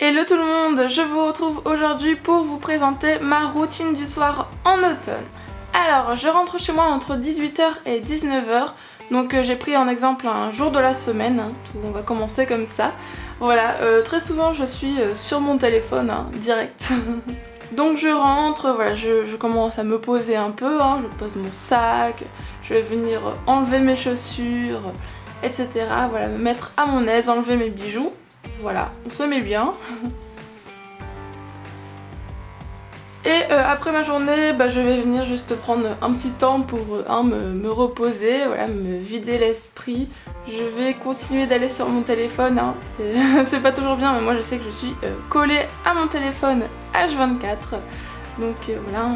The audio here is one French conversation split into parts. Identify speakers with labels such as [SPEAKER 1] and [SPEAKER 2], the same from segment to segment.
[SPEAKER 1] Hello tout le monde, je vous retrouve aujourd'hui pour vous présenter ma routine du soir en automne. Alors, je rentre chez moi entre 18 h et 19 h, donc j'ai pris en exemple un jour de la semaine, on va commencer comme ça. Voilà, très souvent je suis sur mon téléphone, direct. Donc je rentre, voilà, je commence à me poser un peu, je pose mon sac, je vais venir enlever mes chaussures, etc. Voilà, me mettre à mon aise, enlever mes bijoux. Voilà, on se met bien. Et après ma journée, je vais venir juste prendre un petit temps pour me reposer, voilà, me vider l'esprit. Je vais continuer d'aller sur mon téléphone, c'est pas toujours bien, mais moi je sais que je suis collée à mon téléphone H24. Donc voilà,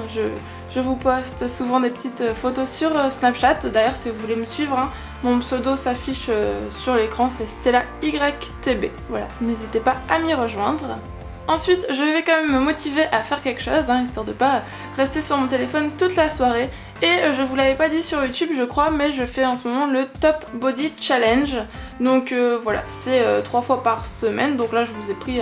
[SPEAKER 1] je vous poste souvent des petites photos sur Snapchat. D'ailleurs, si vous voulez me suivre, mon pseudo s'affiche sur l'écran, c'est StellaYTB. Voilà, n'hésitez pas à m'y rejoindre. Ensuite, je vais quand même me motiver à faire quelque chose, histoire de pas rester sur mon téléphone toute la soirée. Et je vous l'avais pas dit sur YouTube, je crois, mais je fais en ce moment le Top Body Challenge. Donc voilà, c'est 3 fois par semaine. Donc là, je vous ai pris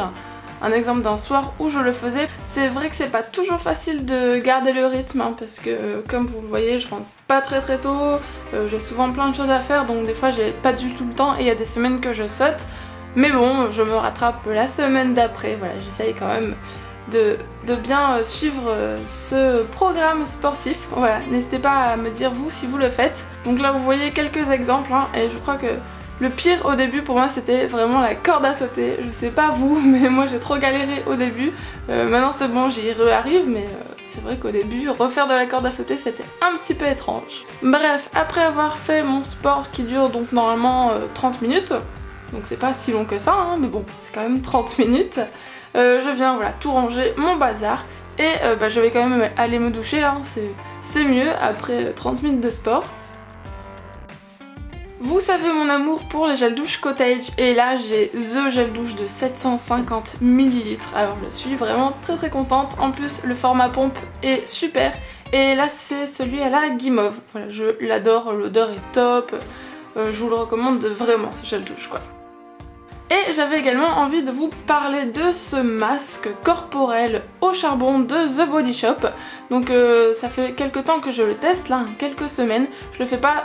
[SPEAKER 1] un exemple d'un soir où je le faisais. C'est vrai que c'est pas toujours facile de garder le rythme, parce que comme vous le voyez, je rentre pas très tôt, j'ai souvent plein de choses à faire, donc des fois j'ai pas du tout le temps et il y a des semaines que je saute. Mais bon, je me rattrape la semaine d'après, voilà, j'essaye quand même de bien suivre ce programme sportif. Voilà, n'hésitez pas à me dire vous si vous le faites. Donc là vous voyez quelques exemples, et je crois que le pire au début pour moi c'était vraiment la corde à sauter. Je sais pas vous, mais moi j'ai trop galéré au début. Maintenant c'est bon, j'y arrive, mais c'est vrai qu'au début, refaire de la corde à sauter c'était un petit peu étrange. Bref, après avoir fait mon sport qui dure donc normalement 30 minutes, donc c'est pas si long que ça, mais bon, c'est quand même 30 minutes, je viens voilà, tout ranger, mon bazar, et je vais quand même aller me doucher, c'est mieux après 30 minutes de sport. Vous savez mon amour pour les gels douche Cottage, et là j'ai THE gel douche de 750 ml, alors je suis vraiment très contente. En plus le format pompe est super, et là c'est celui à la guimauve, voilà, je l'adore, l'odeur est top, je vous le recommande vraiment ce gel douche quoi. Et j'avais également envie de vous parler de ce masque corporel au charbon de The Body Shop. Donc ça fait quelques temps que je le teste, là, quelques semaines. Je le fais pas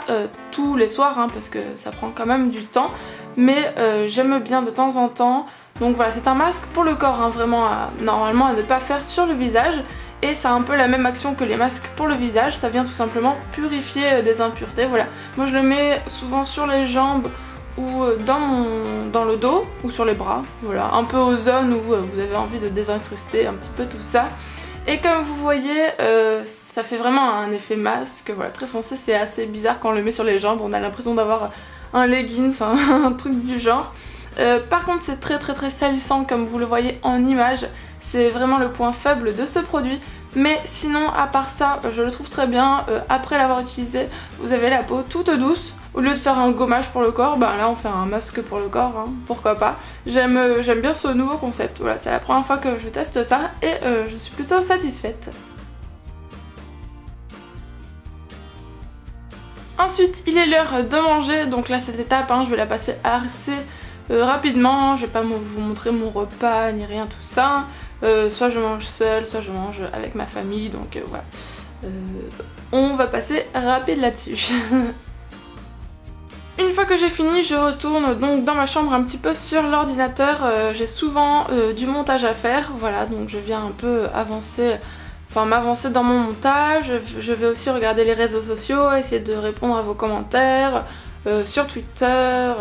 [SPEAKER 1] tous les soirs, parce que ça prend quand même du temps. Mais j'aime bien de temps en temps. Donc voilà, c'est un masque pour le corps, vraiment normalement à ne pas faire sur le visage. Et ça a un peu la même action que les masques pour le visage. Ça vient tout simplement purifier des impuretés, voilà. Moi je le mets souvent sur les jambes, ou dans le dos ou sur les bras, voilà, un peu aux zones où vous avez envie de désincruster un petit peu tout ça. Et comme vous voyez, ça fait vraiment un effet masque, voilà, très foncé, c'est assez bizarre quand on le met sur les jambes, on a l'impression d'avoir un leggings, un truc du genre. Par contre c'est très salissant comme vous le voyez en image, c'est vraiment le point faible de ce produit. Mais sinon à part ça, je le trouve très bien, après l'avoir utilisé, vous avez la peau toute douce. Au lieu de faire un gommage pour le corps, là on fait un masque pour le corps, pourquoi pas. J'aime bien ce nouveau concept, voilà, c'est la première fois que je teste ça et je suis plutôt satisfaite. Ensuite il est l'heure de manger, donc là cette étape je vais la passer assez rapidement, je vais pas vous montrer mon repas ni rien tout ça. Soit je mange seule, soit je mange avec ma famille, donc voilà. On va passer rapide là-dessus. Une fois que j'ai fini, je retourne donc dans ma chambre un petit peu sur l'ordinateur. J'ai souvent du montage à faire, voilà, donc je viens un peu m'avancer dans mon montage. Je vais aussi regarder les réseaux sociaux, essayer de répondre à vos commentaires sur Twitter,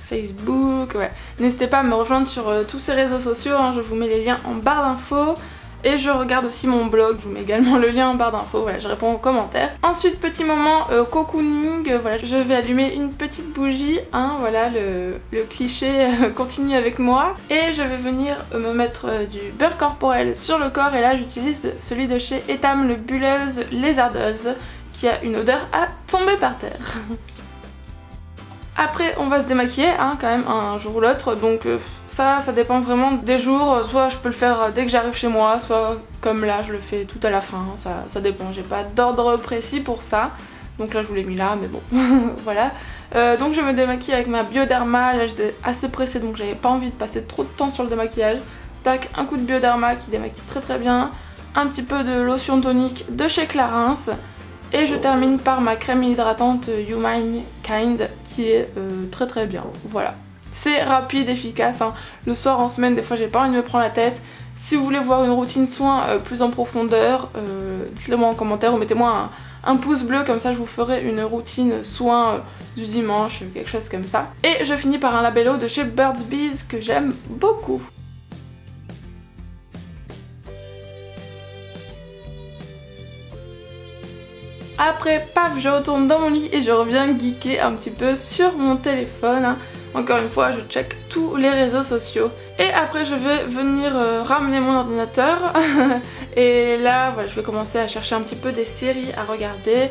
[SPEAKER 1] Facebook, ouais. N'hésitez pas à me rejoindre sur tous ces réseaux sociaux, je vous mets les liens en barre d'infos. Et je regarde aussi mon blog, je vous mets également le lien en barre d'infos, voilà, je réponds aux commentaires. Ensuite, petit moment cocooning, voilà, je vais allumer une petite bougie, voilà, le cliché continue avec moi. Et je vais venir me mettre du beurre corporel sur le corps, et là j'utilise celui de chez Etam, le Bulleuse Lézardeuse, qui a une odeur à tomber par terre. Après on va se démaquiller quand même un jour ou l'autre, donc ça dépend vraiment des jours, soit je peux le faire dès que j'arrive chez moi, soit comme là je le fais tout à la fin, ça dépend, j'ai pas d'ordre précis pour ça. Donc là je vous l'ai mis là, mais bon, voilà. Donc je me démaquille avec ma Bioderma, là j'étais assez pressée donc j'avais pas envie de passer trop de temps sur le démaquillage. tac, un coup de Bioderma qui démaquille très bien, un petit peu de lotion tonique de chez Clarins, et je termine par ma crème hydratante Human Kind qui est très bien. Voilà, c'est rapide, efficace, hein. Le soir en semaine, des fois j'ai pas envie de me prendre la tête. Si vous voulez voir une routine soin plus en profondeur, dites-le moi en commentaire ou mettez-moi un pouce bleu, comme ça je vous ferai une routine soin du dimanche, quelque chose comme ça. Et je finis par un labello de chez Burt's Bees que j'aime beaucoup. Après, paf, je retourne dans mon lit et je reviens geeker un petit peu sur mon téléphone, hein. Encore une fois, je check tous les réseaux sociaux. Et après, je vais venir ramener mon ordinateur. Et là, voilà, je vais commencer à chercher un petit peu des séries à regarder.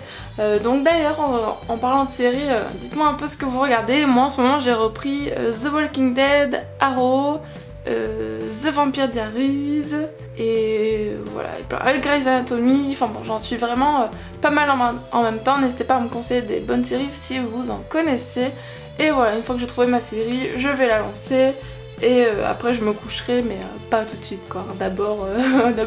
[SPEAKER 1] Donc d'ailleurs, en parlant de séries, dites-moi un peu ce que vous regardez. Moi, en ce moment, j'ai repris The Walking Dead, Arrow, The Vampire Diaries et voilà, Grey's Anatomy. Enfin bon, j'en suis vraiment pas mal en même temps. N'hésitez pas à me conseiller des bonnes séries si vous en connaissez. Et voilà, une fois que j'ai trouvé ma série, je vais la lancer et après je me coucherai, mais pas tout de suite quoi. D'abord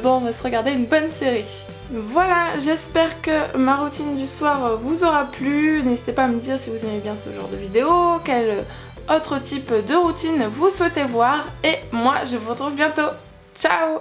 [SPEAKER 1] on va se regarder une bonne série. Voilà, j'espère que ma routine du soir vous aura plu. N'hésitez pas à me dire si vous aimez bien ce genre de vidéo, quel autre type de routine vous souhaitez voir. Et moi, je vous retrouve bientôt. Ciao!